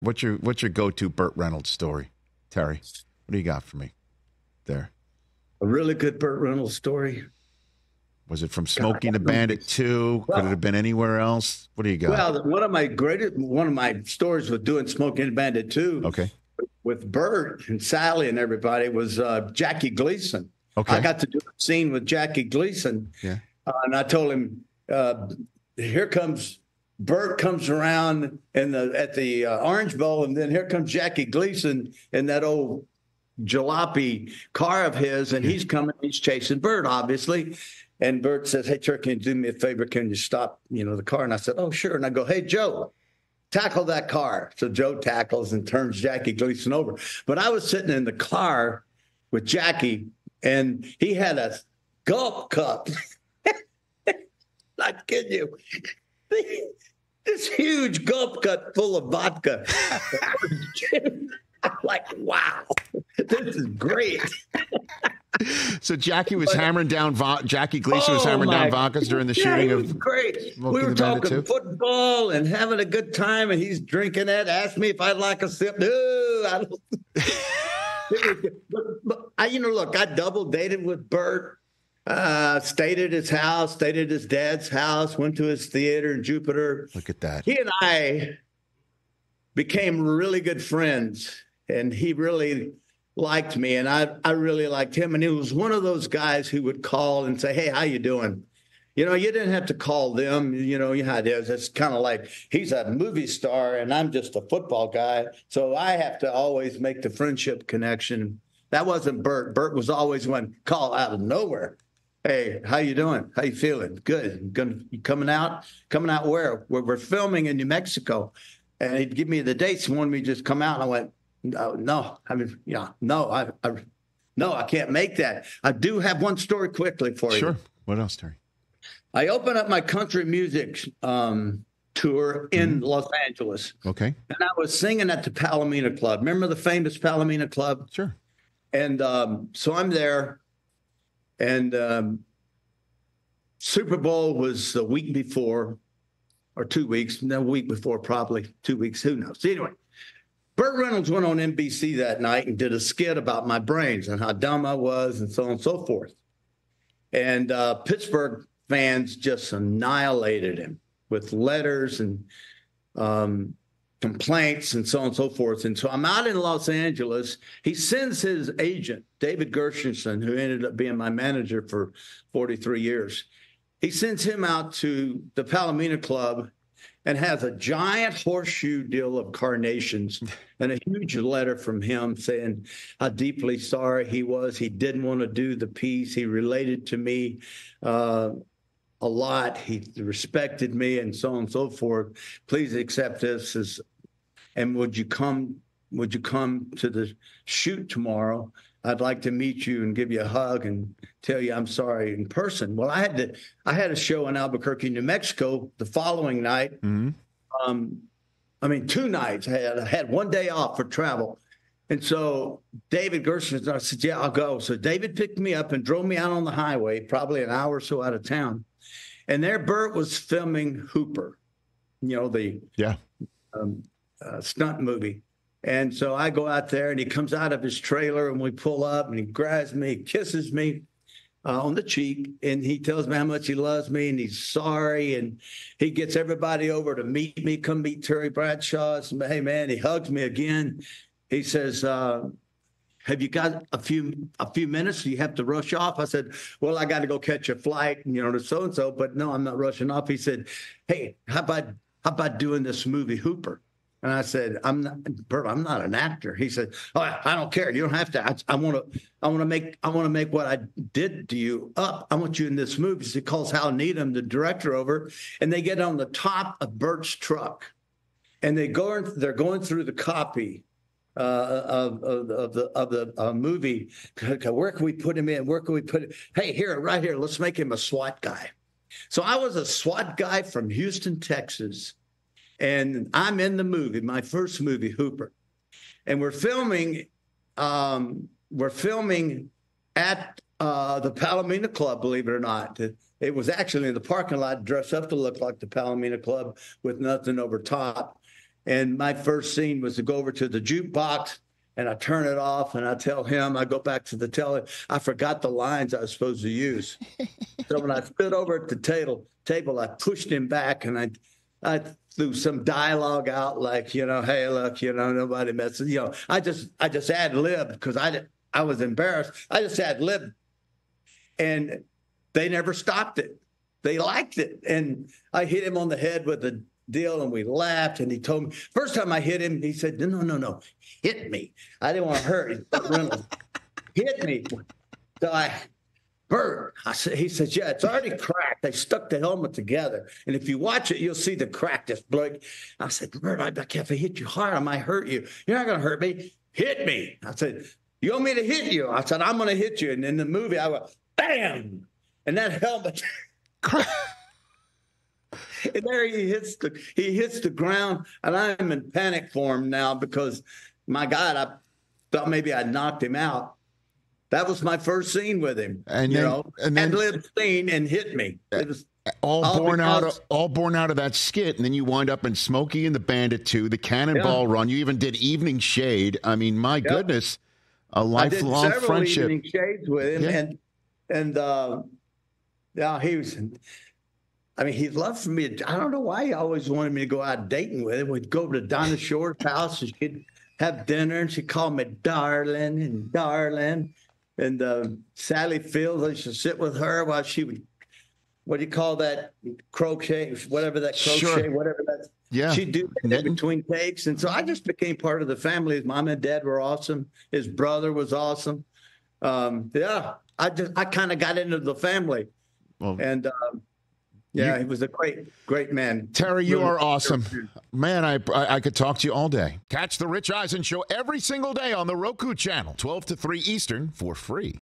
What's your go-to Burt Reynolds story, Terry? What do you got for me there? A really good Burt Reynolds story. Was it from Smokey the Bandit 2? Could it have been anywhere else? What do you got? Well, one of my stories with doing Smokey the Bandit 2 Okay. with Burt and Sally and everybody was Jackie Gleason. Okay. I got to do a scene with Jackie Gleason. Yeah. And I told him, here comes Burt comes around at the Orange Bowl, and then here comes Jackie Gleason in that old jalopy car of his, and he's coming, he's chasing Burt, obviously. And Burt says, hey, Turk, can you do me a favor? Can you stop, the car? And I said, oh, sure. And I go, hey, Joe, tackle that car. So Joe tackles and turns Jackie Gleason over. But I was sitting in the car with Jackie, and he had a gulp cup. Not kidding you. This huge gulp cup full of vodka. I'm like, wow, this is great. So Jackie was hammering down Jackie Gleason was hammering down vodkas during the shooting of great. Smokey We were the Bandit talking 2? football and having a good time, and he's drinking it. Asked me if I'd like a sip. No, I don't. but look, I double dated with Burt. Stayed at his house, stayed at his dad's house, went to his theater in Jupiter. Look at that. He and I became really good friends, and he really liked me, and I really liked him. And he was one of those guys who would call and say, hey, how you doing? You didn't have to call them. You know how it is. It's kind of like he's a movie star, and I'm just a football guy. So I have to always make the friendship connection. That wasn't Burt. Burt was always one call out of nowhere. Hey, how you doing? How you feeling? Good. You coming out? Coming out where? We're filming in New Mexico. And he'd give me the dates and wanted me to just come out. And I went, no. I can't make that. I do have one story quickly for you. Sure. What else, Terry? I opened up my country music tour in Los Angeles. Okay. And I was singing at the Palomino Club. Remember the famous Palomino Club? Sure. And so I'm there. And Super Bowl was the week before, or 2 weeks, no, week before, probably 2 weeks, who knows. Anyway, Burt Reynolds went on NBC that night and did a skit about my brains and how dumb I was and so on and so forth. And Pittsburgh fans just annihilated him with letters and complaints and so on and so forth. And so I'm out in Los Angeles. He sends his agent, David Gershenson, who ended up being my manager for 43 years. He sends him out to the Palomino Club and has a giant horseshoe deal of carnations and a huge letter from him saying how deeply sorry he was. He didn't want to do the piece. He related to me a lot. He respected me and so on and so forth. Please accept this and would you come to the shoot tomorrow? I'd like to meet you and give you a hug and tell you I'm sorry in person. Well, I had a show in Albuquerque, New Mexico the following night. Mm-hmm. 2 nights. I had 1 day off for travel. And so David Gershon, I said, yeah, I'll go. So David picked me up and drove me out on the highway, probably an hour or so out of town. And there Burt was filming Hooper, the stunt movie. And so I go out there and he comes out of his trailer and we pull up and he grabs me, kisses me on the cheek. And he tells me how much he loves me and he's sorry. And he gets everybody over to meet me, come meet Terry Bradshaw. So, hey, man, he hugs me again. He says, have you got a few minutes? Do you have to rush off? I said, well, I got to go catch a flight, to so-and-so. But no, I'm not rushing off. He said, hey, how about doing this movie Hooper? And I said, Burt, I'm not an actor. He said, oh, I don't care. You don't have to. I want to make what I did to you up. I want you in this movie. So he calls Hal Needham, the director, over, and they get on the top of Burt's truck, and they're going through the copy of the movie. Where can we put him in? Where can we put it? Hey, right here. Let's make him a SWAT guy. So I was a SWAT guy from Houston, Texas. And I'm in the movie, my first movie, Hooper. And we're filming at the Palomino Club, believe it or not. It was actually in the parking lot, dressed up to look like the Palomino Club with nothing over top. And my first scene was to go over to the jukebox, and I turn it off, and I tell him, I go back to the teller, I forgot the lines I was supposed to use. So when I stood over at the table, I pushed him back, and I threw some dialogue out like, hey, look, nobody messes. I just ad-libbed because I was embarrassed. I just ad-libbed, and they never stopped it. They liked it. And I hit him on the head with a deal, and we laughed, and he told me, first time I hit him, he said, no, hit me. I didn't want to hurt him. Burt Reynolds, hit me. So Burt, he says, yeah, it's already cracked. They stuck the helmet together. And if you watch it, you'll see the crack just blink. I said, Burt, I can't hit you hard. I might hurt you. You're not going to hurt me. Hit me. I said, you want me to hit you? I said, I'm going to hit you. And in the movie, I went, bam. And that helmet. And there he hits the ground, and I'm in panic for him now because, my God, I thought maybe I knocked him out. That was my first scene with him, and then scene and hit me. It was all born out of that skit, and then you wind up in Smokey and the Bandit 2, the Cannonball Run. You even did Evening Shade. I mean, my goodness, a lifelong friendship. I did several Evening Shades with him, and he was. I mean, he loved for me. I don't know why he always wanted me to go out dating with him. We'd go over to Donna Shore's house, and she'd have dinner, and she'd call me darling. And Sally Fields, I used to sit with her while she would, what do you call that? Crochet, whatever that Yeah. She'd do that in between takes. And so I just became part of the family. His mom and dad were awesome. His brother was awesome. I kind of got into the family. Well, and he was a great man. Terry, you are awesome. Man, I could talk to you all day. Catch the Rich Eisen Show every single day on the Roku channel, 12 to 3 Eastern, for free.